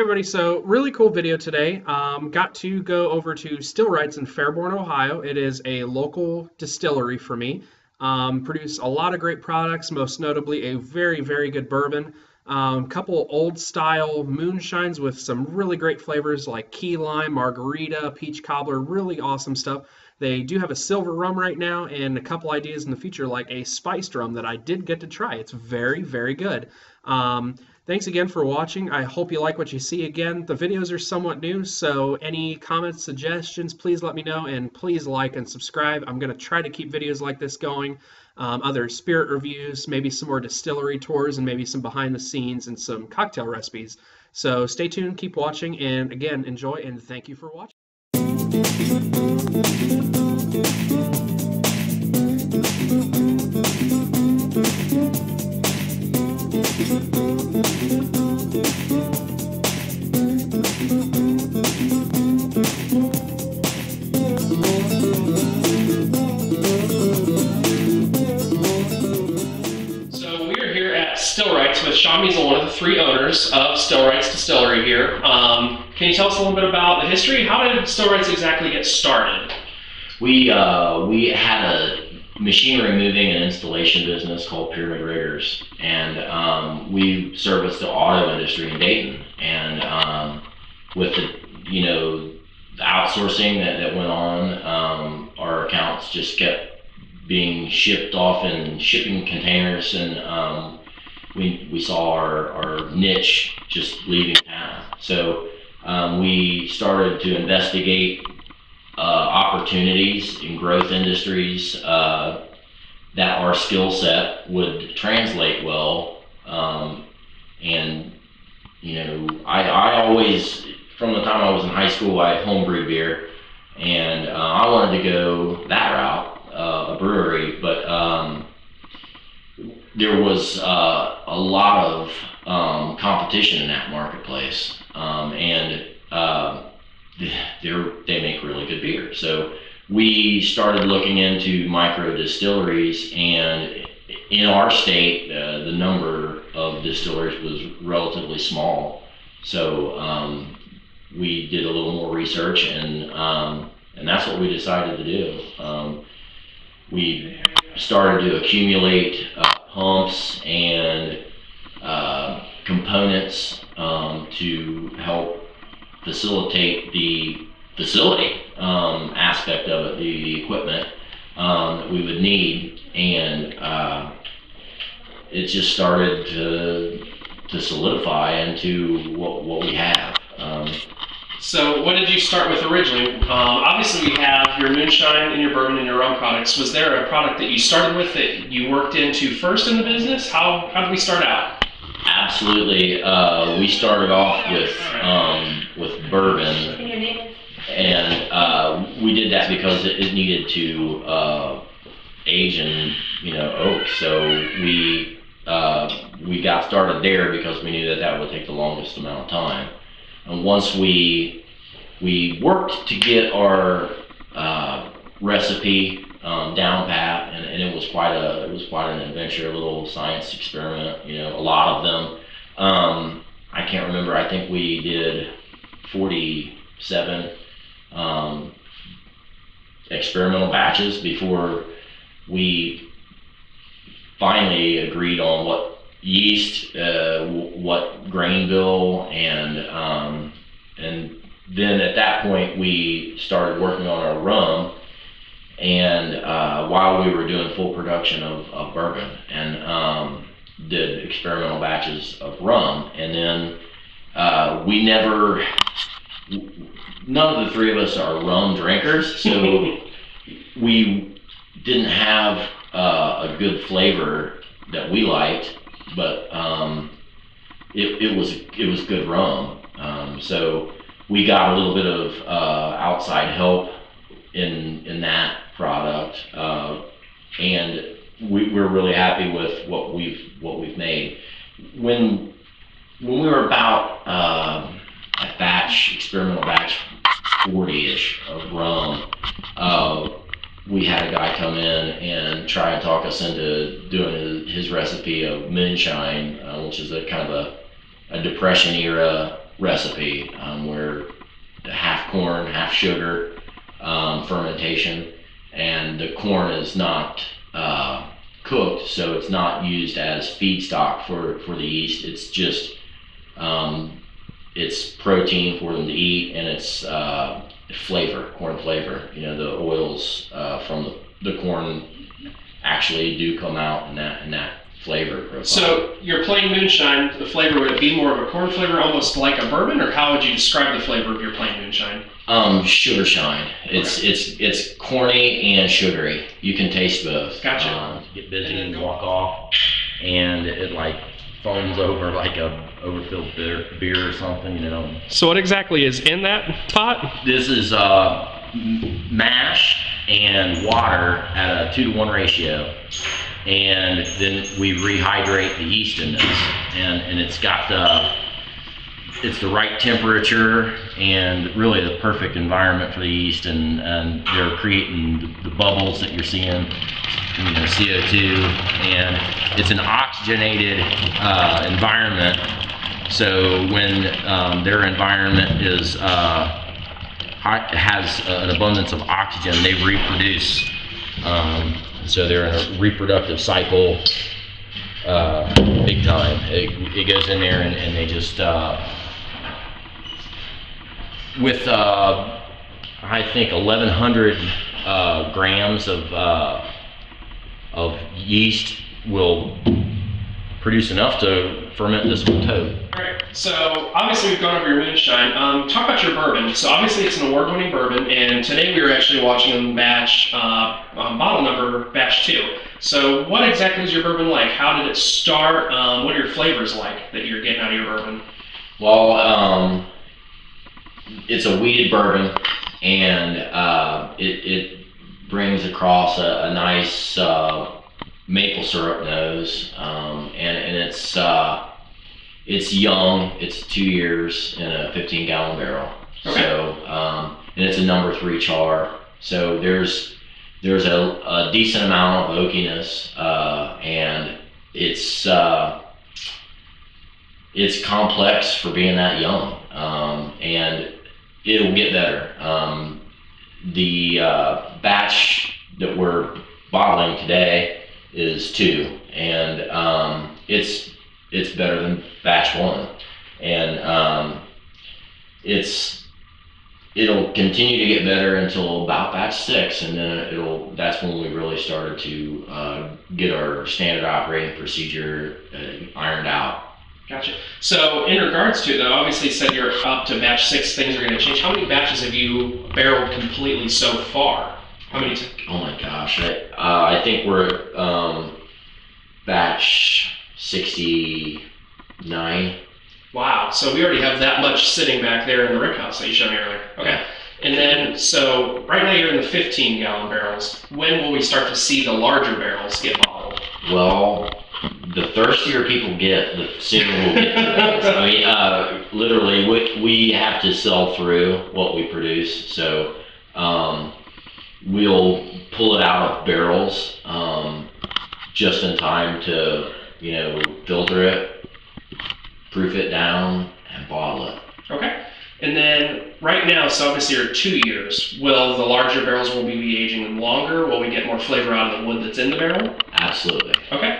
everybody, so really cool video today. Got to go over to Stillwrights in Fairborn, Ohio. It is a local distillery for me. Produce a lot of great products, most notably a very, very good bourbon. Couple old style moonshines with some really great flavors like key lime, margarita, peach cobbler, really awesome stuff. They do have a silver rum right now and a couple ideas in the future like a spiced rum that I did get to try. It's very, very good. Thanks again for watching. I hope you like what you see. Again, the videos are somewhat new, so any comments, suggestions, please let me know, and please like and subscribe. I'm going to try to keep videos like this going. Other spirit reviews, maybe some more distillery tours, and maybe some behind the scenes and some cocktail recipes. So stay tuned, keep watching, and again, enjoy, and thank you for watching. So we are here at Stillwrights with Sean Measle, one of the three owners of Stillwrights Distillery here. Can you tell us a little bit about the history? How did Stillwrights exactly get started? We had a machinery moving and installation business called Pyramid Riggers, and we serviced the auto industry in Dayton. And with the outsourcing that went on, our accounts just kept being shipped off in shipping containers, and we saw our niche just leaving town. So we started to investigate opportunities in growth industries that our skill set would translate well. And I always, from the time I was in high school, I homebrewed beer, and I wanted to go that route, a brewery, but there was a lot of competition in that marketplace, and they make really good beer. So we started looking into micro distilleries, and in our state, the number of distilleries was relatively small. So we did a little more research, and that's what we decided to do. We started to accumulate pumps and components to help facilitate the facility aspect of it, the equipment that we would need, and it just started to solidify into what we have. So what did you start with originally? Obviously we have your moonshine and your bourbon and your rum products. Was there a product that you started with that you worked into first in the business? How did we start out? Absolutely. We started off with bourbon, and we did that because it needed to age in oak. So we got started there because we knew that would take the longest amount of time. And once we worked to get our recipe down pat, and it was quite an adventure, a little science experiment. A lot of them. I can't remember. I think we did 47 experimental batches before we finally agreed on what yeast, what grain bill, and then at that point we started working on our rum, and while we were doing full production of bourbon, and did experimental batches of rum, and then none of the three of us are rum drinkers, so we didn't have a good flavor that we liked, but it was good rum. So we got a little bit of outside help in that product, and we're really happy with what we've made. When we were about experimental batch 40-ish of rum, we had a guy come in and try and talk us into doing his recipe of moonshine, which is a kind of a Depression era recipe where half corn, half sugar fermentation, and the corn is not cooked, so it's not used as feedstock for the yeast. It's just it's protein for them to eat, and it's flavor, corn flavor. You know, the oils from the corn actually do come out in that flavor profile. So your plain moonshine, the flavor, would it be more of a corn flavor, almost like a bourbon, or how would you describe the flavor of your plain moonshine? Sugar shine. It's corny and sugary. You can taste both. Gotcha. Get busy and walk off, and it like foams over like a overfilled beer or something, you know. So what exactly is in that pot? This is mash and water at a 2-to-1 ratio, and then we rehydrate the yeast in this, and it's got it's the right temperature and really the perfect environment for the yeast, and they're creating the bubbles that you're seeing, you know, CO2, and it's an oxygenated environment. So when their environment has an abundance of oxygen, they reproduce. So they're in a reproductive cycle, big time. It goes in there and they just with I think 1,100 grams of yeast will produce enough to ferment this whole tote. All right, so obviously we've gone over your moonshine. Talk about your bourbon. So obviously it's an award-winning bourbon, and today we were actually watching batch bottle number batch 2. So what exactly is your bourbon like? How did it start? What are your flavors like that you're getting out of your bourbon? Well, it's a wheated bourbon, and it brings across a nice maple syrup nose, and it's young. It's 2 years in a 15-gallon barrel. Okay. So and it's a number 3 char. So there's a decent amount of oakiness, and it's complex for being that young, and it'll get better. The batch that we're bottling today is 2, and it's better than batch 1, and it'll continue to get better until about batch 6, and then that's when we really started to get our standard operating procedure ironed out. Gotcha. So in regards to, though, obviously you said you're up to batch 6, things are going to change. How many batches have you barreled completely so far? How many? Oh my gosh, I think we're at batch 69. Wow, so we already have that much sitting back there in the rick house that you showed me earlier. Okay. And then, so right now you're in the 15-gallon barrels. When will we start to see the larger barrels get bottled? Well, the thirstier people get, the sooner we'll get to those. I mean, literally, we have to sell through what we produce. So we'll pull it out of barrels just in time to, you know, filter it, proof it down, and bottle it. Okay. And then right now, so obviously you're 2 years. Will the larger barrels will be aging them longer? Will we get more flavor out of the wood that's in the barrel? Absolutely. Okay.